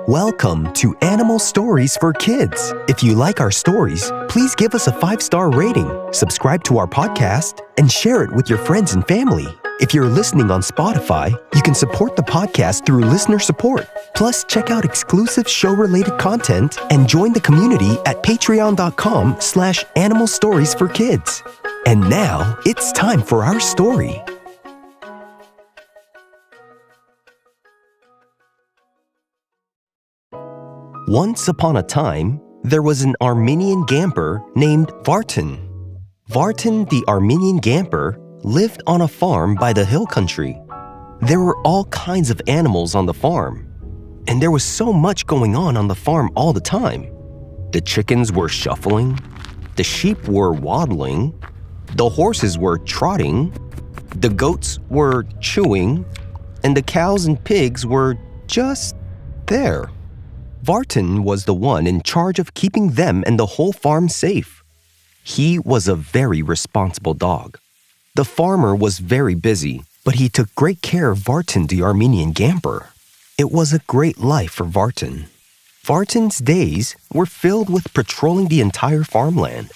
Welcome to Animal Stories for Kids. If you like our stories, please give us a 5-star rating, subscribe to our podcast, and share it with your friends and family. If you're listening on Spotify, you can support the podcast through listener support. Plus, check out exclusive show-related content and join the community at patreon.com/Animal Stories for Kids. And now, it's time for our story. Once upon a time, there was an Armenian Gampr named Vartan. Vartan the Armenian Gampr lived on a farm by the hill country. There were all kinds of animals on the farm, and there was so much going on the farm all the time. The chickens were shuffling, the sheep were waddling, the horses were trotting, the goats were chewing, and the cows and pigs were just there. Vartan was the one in charge of keeping them and the whole farm safe. He was a very responsible dog. The farmer was very busy, but he took great care of Vartan the Armenian Gampr. It was a great life for Vartan. Vartan's days were filled with patrolling the entire farmland.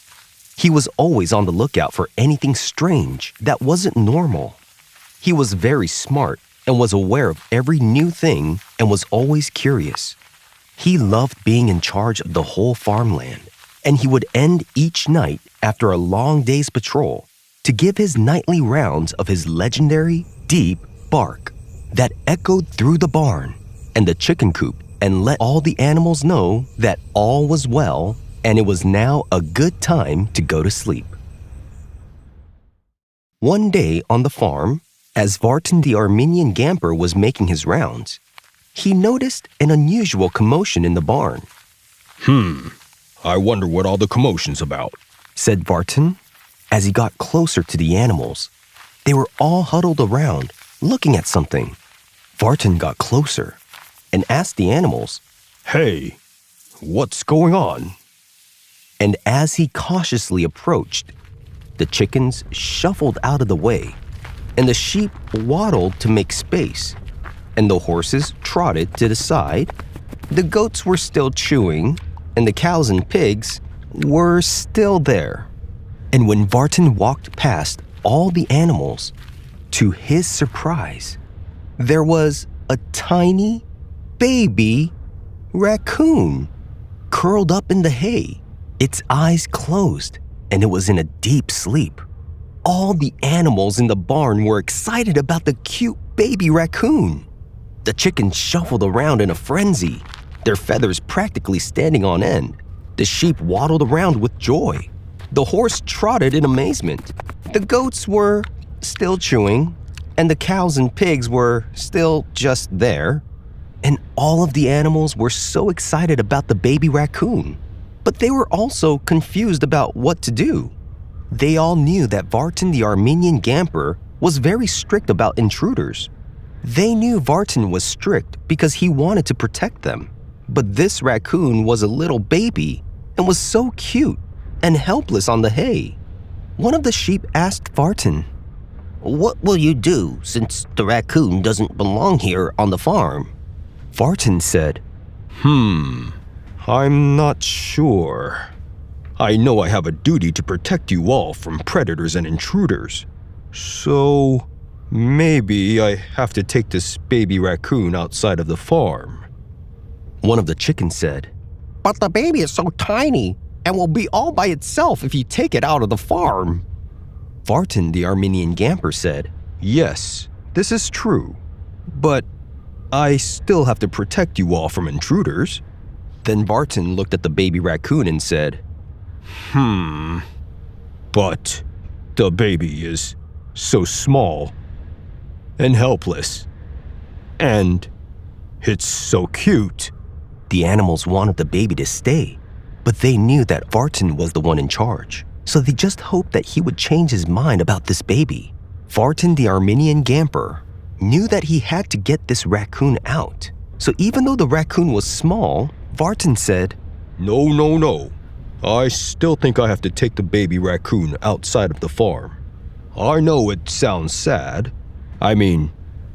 He was always on the lookout for anything strange that wasn't normal. He was very smart and was aware of every new thing and was always curious. He loved being in charge of the whole farmland, and he would end each night after a long day's patrol to give his nightly rounds of his legendary deep bark that echoed through the barn and the chicken coop and let all the animals know that all was well and it was now a good time to go to sleep. One day on the farm, as Vartan the Armenian Gampr was making his rounds, he noticed an unusual commotion in the barn. I wonder what all the commotion's about, said Vartan as he got closer to the animals. They were all huddled around, looking at something. Vartan got closer and asked the animals, "Hey, what's going on?" And as he cautiously approached, the chickens shuffled out of the way, and the sheep waddled to make space, and the horses trotted to the side. The goats were still chewing, and the cows and pigs were still there. And when Vartan walked past all the animals, to his surprise, there was a tiny baby raccoon curled up in the hay, its eyes closed, and it was in a deep sleep. All the animals in the barn were excited about the cute baby raccoon. The chickens shuffled around in a frenzy, their feathers practically standing on end. The sheep waddled around with joy. The horse trotted in amazement. The goats were still chewing, and the cows and pigs were still just there. And all of the animals were so excited about the baby raccoon, but they were also confused about what to do. They all knew that Vartan the Armenian Gampr was very strict about intruders. They knew Vartan was strict because he wanted to protect them. But this raccoon was a little baby and was so cute and helpless on the hay. One of the sheep asked Vartan, "What will you do since the raccoon doesn't belong here on the farm?" Vartan said, I'm not sure. I know I have a duty to protect you all from predators and intruders. So maybe I have to take this baby raccoon outside of the farm." One of the chickens said, "But the baby is so tiny and will be all by itself if you take it out of the farm." Vartan the Armenian Gampr said, "Yes, this is true, but I still have to protect you all from intruders." Then Vartan looked at the baby raccoon and said, But the baby is so small and helpless, and it's so cute." The animals wanted the baby to stay, but they knew that Vartan was the one in charge, so they just hoped that he would change his mind about this baby. Vartan the Armenian Gampr knew that he had to get this raccoon out. So even though the raccoon was small, Vartan said, No. I still think I have to take the baby raccoon outside of the farm. I know it sounds sad. I mean,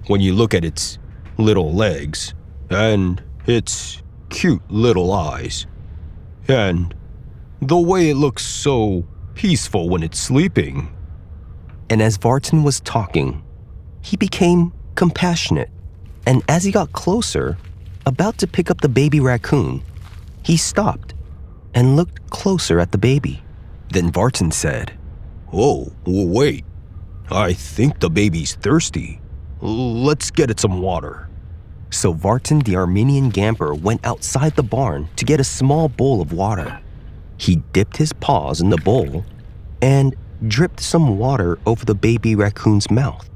when you look at its little legs and its cute little eyes. And the way it looks so peaceful when it's sleeping. And as Vartan was talking, he became compassionate. And as he got closer, about to pick up the baby raccoon, he stopped and looked closer at the baby. Then Vartan said, "Oh, wait. I think the baby's thirsty. Let's get it some water." So Vartan the Armenian Gampr went outside the barn to get a small bowl of water. He dipped his paws in the bowl and dripped some water over the baby raccoon's mouth.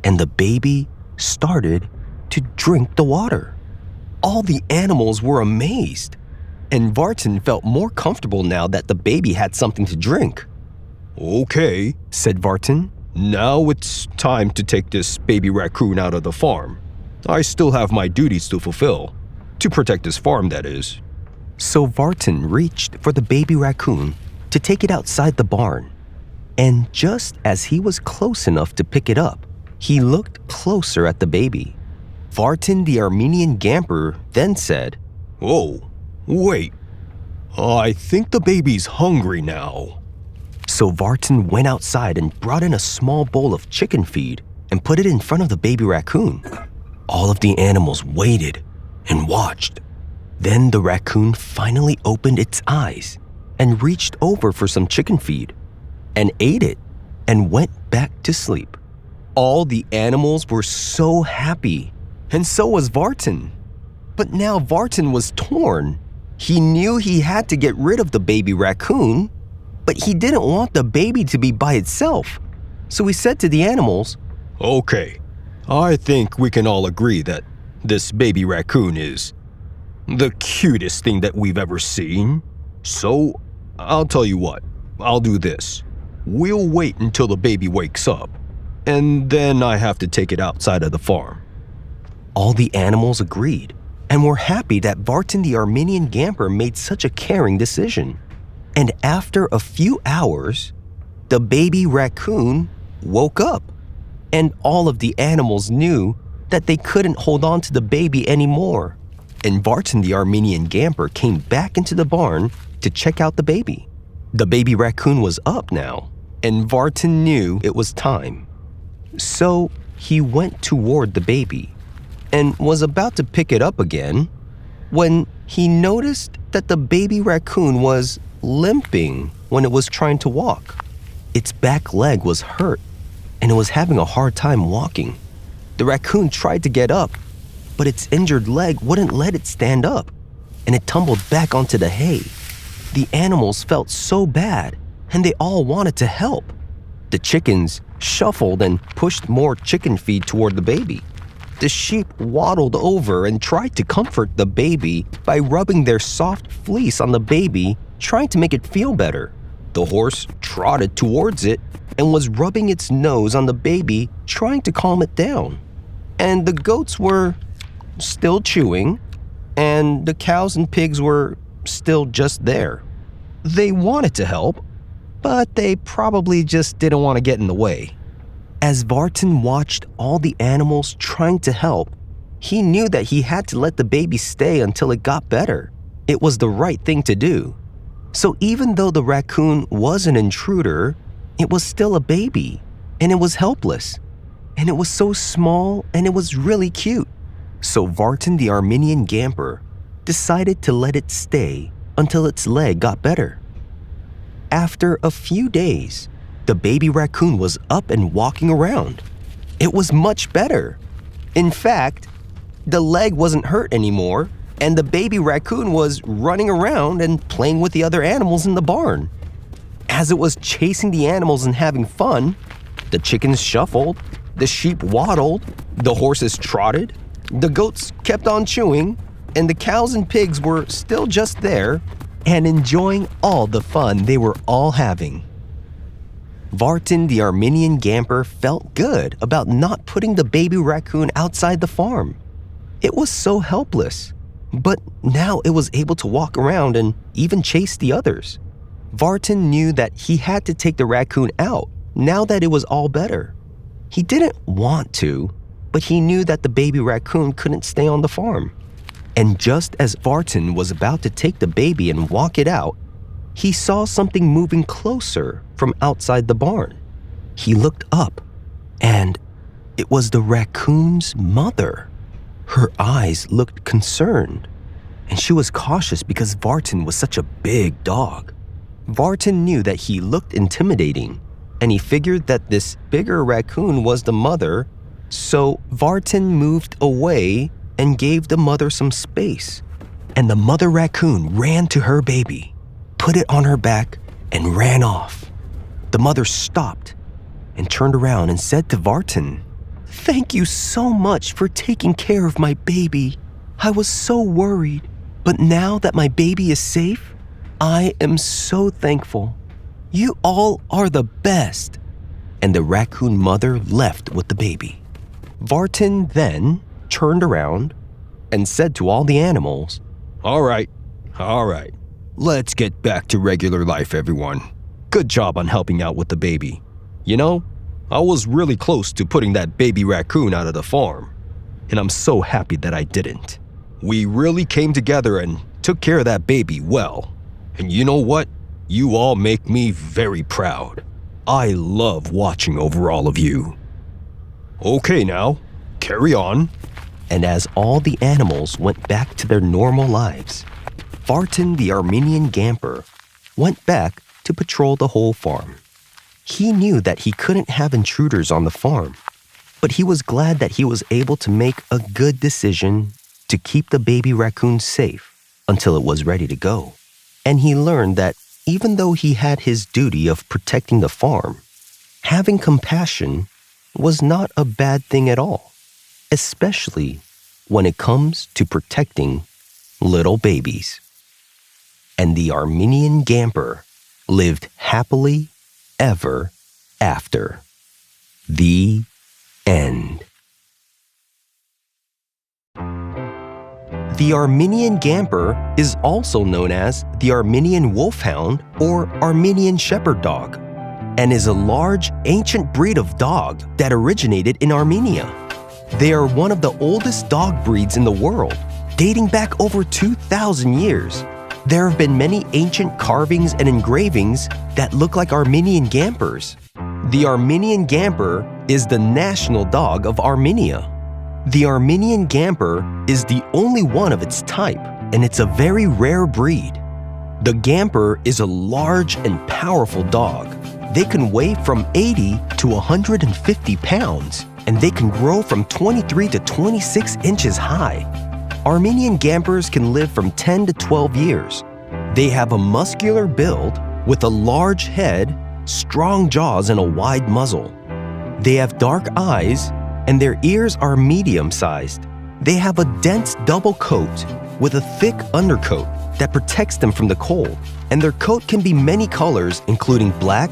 And the baby started to drink the water. All the animals were amazed. And Vartan felt more comfortable now that the baby had something to drink. "Okay," said Vartan. "Now it's time to take this baby raccoon out of the farm. I still have my duties to fulfill. To protect this farm, that is." So Vartan reached for the baby raccoon to take it outside the barn. And just as he was close enough to pick it up, he looked closer at the baby. Vartan the Armenian Gampr then said, "Oh, wait. I think the baby's hungry now." So Vartan went outside and brought in a small bowl of chicken feed and put it in front of the baby raccoon. All of the animals waited and watched. Then the raccoon finally opened its eyes and reached over for some chicken feed and ate it and went back to sleep. All the animals were so happy, and so was Vartan. But now Vartan was torn. He knew he had to get rid of the baby raccoon, but he didn't want the baby to be by itself. So he said to the animals, "Okay, I think we can all agree that this baby raccoon is the cutest thing that we've ever seen. So I'll tell you what, I'll do this. We'll wait until the baby wakes up, and then I have to take it outside of the farm." All the animals agreed and were happy that Vartan the Armenian Gampr made such a caring decision. And after a few hours, the baby raccoon woke up, and all of the animals knew that they couldn't hold on to the baby anymore. And Vartan the Armenian Gampr came back into the barn to check out the baby. The baby raccoon was up now, and Vartan knew it was time. So he went toward the baby and was about to pick it up again when he noticed that the baby raccoon was limping when it was trying to walk. Its back leg was hurt and it was having a hard time walking. The raccoon tried to get up, but its injured leg wouldn't let it stand up, and it tumbled back onto the hay. The animals felt so bad, and they all wanted to help. The chickens shuffled and pushed more chicken feed toward the baby. The sheep waddled over and tried to comfort the baby by rubbing their soft fleece on the baby, trying to make it feel better. The horse trotted towards it and was rubbing its nose on the baby, trying to calm it down. And the goats were still chewing, and the cows and pigs were still just there. They wanted to help, but they probably just didn't want to get in the way. As Vartan watched all the animals trying to help, he knew that he had to let the baby stay until it got better. It was the right thing to do. So even though the raccoon was an intruder, it was still a baby, and it was helpless. And it was so small, and it was really cute. So Vartan the Armenian Gampr decided to let it stay until its leg got better. After a few days, the baby raccoon was up and walking around. It was much better. In fact, the leg wasn't hurt anymore, and the baby raccoon was running around and playing with the other animals in the barn. As it was chasing the animals and having fun, the chickens shuffled, the sheep waddled, the horses trotted, the goats kept on chewing, and the cows and pigs were still just there and enjoying all the fun they were all having. Vartan the Armenian Gampr felt good about not putting the baby raccoon outside the farm. It was so helpless, but now it was able to walk around and even chase the others. Vartan knew that he had to take the raccoon out now that it was all better. He didn't want to, but he knew that the baby raccoon couldn't stay on the farm. And just as Vartan was about to take the baby and walk it out, he saw something moving closer from outside the barn. He looked up, and it was the raccoon's mother. Her eyes looked concerned, and she was cautious because Vartan was such a big dog. Vartan knew that he looked intimidating, and he figured that this bigger raccoon was the mother, so Vartan moved away and gave the mother some space. And the mother raccoon ran to her baby, put it on her back, and ran off. The mother stopped and turned around and said to Vartan, "Thank you so much for taking care of my baby. I was so worried, but now that my baby is safe, I am so thankful. You all are the best." And the raccoon mother left with the baby. Vartan then turned around and said to all the animals, All right. Let's get back to regular life, everyone. Good job on helping out with the baby. You know, I was really close to putting that baby raccoon out of the farm, and I'm so happy that I didn't. We really came together and took care of that baby well. And you know what? You all make me very proud. I love watching over all of you. Okay now, carry on. And as all the animals went back to their normal lives, Vartan the Armenian Gampr went back to patrol the whole farm. He knew that he couldn't have intruders on the farm, but he was glad that he was able to make a good decision to keep the baby raccoon safe until it was ready to go. And he learned that even though he had his duty of protecting the farm, having compassion was not a bad thing at all, especially when it comes to protecting little babies. And the Armenian Gampr lived happily ever after. The end. The Armenian Gampr is also known as the Armenian Wolfhound or Armenian Shepherd Dog, and is a large, ancient breed of dog that originated in Armenia. They are one of the oldest dog breeds in the world, dating back over 2,000 years. There have been many ancient carvings and engravings that look like Armenian Gamprs. The Armenian Gampr is the national dog of Armenia. The Armenian Gampr is the only one of its type, and it's a very rare breed. The Gampr is a large and powerful dog. They can weigh from 80 to 150 pounds, and they can grow from 23 to 26 inches high. Armenian Gamprs can live from 10 to 12 years. They have a muscular build with a large head, strong jaws, and a wide muzzle. They have dark eyes, and their ears are medium-sized. They have a dense double coat with a thick undercoat that protects them from the cold, and their coat can be many colors including black,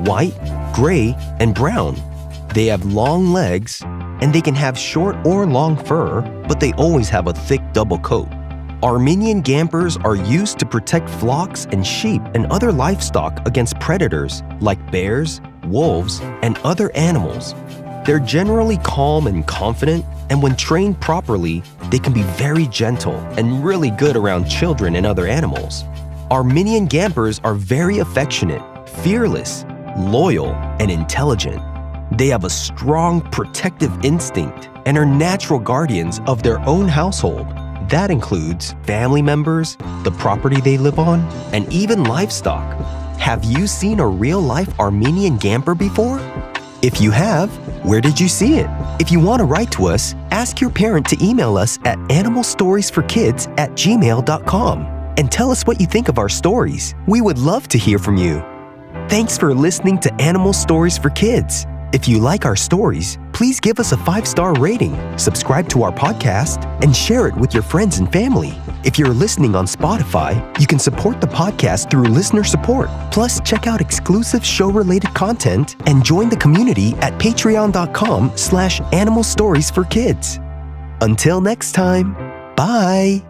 white, gray, and brown. They have long legs, and they can have short or long fur, but they always have a thick double coat. Armenian Gamprs are used to protect flocks and sheep and other livestock against predators like bears, wolves, and other animals. They're generally calm and confident, and when trained properly, they can be very gentle and really good around children and other animals. Armenian Gamprs are very affectionate, fearless, loyal, and intelligent. They have a strong protective instinct and are natural guardians of their own household. That includes family members, the property they live on, and even livestock. Have you seen a real-life Armenian Gampr before? If you have, where did you see it? If you want to write to us, ask your parent to email us at animalstoriesforkids@gmail.com and tell us what you think of our stories. We would love to hear from you. Thanks for listening to Animal Stories for Kids. If you like our stories, please give us a 5-star rating, subscribe to our podcast, and share it with your friends and family. If you're listening on Spotify, you can support the podcast through listener support. Plus, check out exclusive show-related content and join the community at patreon.com/animalstoriesforkids. Until next time, bye!